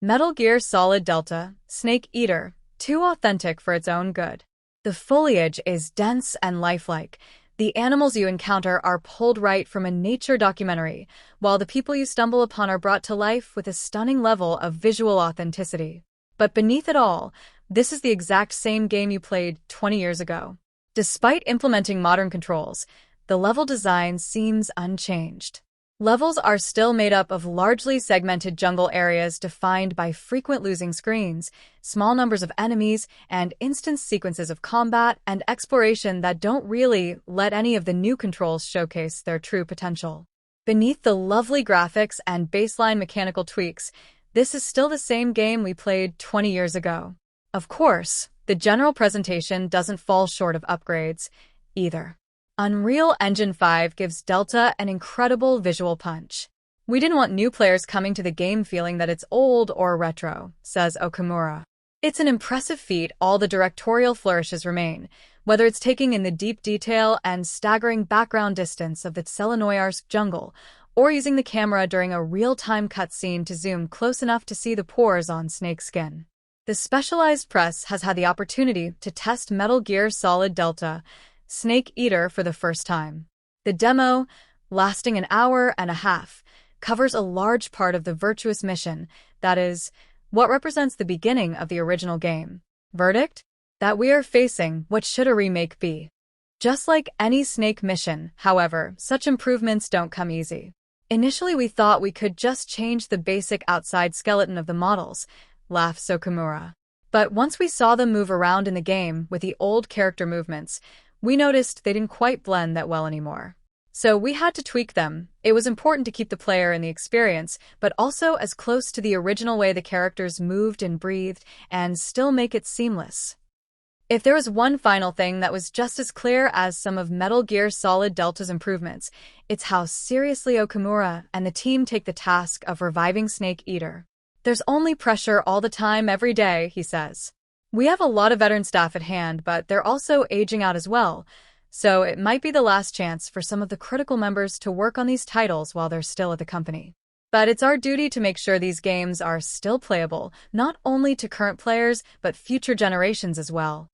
Metal Gear Solid Delta, Snake Eater, too authentic for its own good. The foliage is dense and lifelike. The animals you encounter are pulled right from a nature documentary, while the people you stumble upon are brought to life with a stunning level of visual authenticity. But beneath it all, this is the exact same game you played 20 years ago. Despite implementing modern controls, the level design seems unchanged. Levels are still made up of largely segmented jungle areas defined by frequent losing screens, small numbers of enemies, and instance sequences of combat and exploration that don't really let any of the new controls showcase their true potential. Beneath the lovely graphics and baseline mechanical tweaks, this is still the same game we played 20 years ago. Of course, the general presentation doesn't fall short of upgrades, either. Unreal Engine 5 gives Delta an incredible visual punch. We didn't want new players coming to the game feeling that it's old or retro, says Okamura. It's an impressive feat all the directorial flourishes remain, whether it's taking in the deep detail and staggering background distance of the Selenoyarsk jungle, or using the camera during a real-time cutscene to zoom close enough to see the pores on Snake's skin. The specialized press has had the opportunity to test Metal Gear Solid Delta, Snake Eater for the first time. The demo, lasting an hour and a half, covers a large part of the virtuous mission, that is, what represents the beginning of the original game. Verdict? That we are facing what should a remake be. Just like any Snake mission, however, such improvements don't come easy. Initially we thought we could just change the basic outside skeleton of the models, laughs Okamura. But once we saw them move around in the game with the old character movements, we noticed they didn't quite blend that well anymore. So we had to tweak them. It was important to keep the player in the experience, but also as close to the original way the characters moved and breathed, and still make it seamless. If there was one final thing that was just as clear as some of Metal Gear Solid Delta's improvements, it's how seriously Okamura and the team take the task of reviving Snake Eater. There's only pressure all the time every day, he says. We have a lot of veteran staff at hand, but they're also aging out as well, so it might be the last chance for some of the critical members to work on these titles while they're still at the company. But it's our duty to make sure these games are still playable, not only to current players, but future generations as well.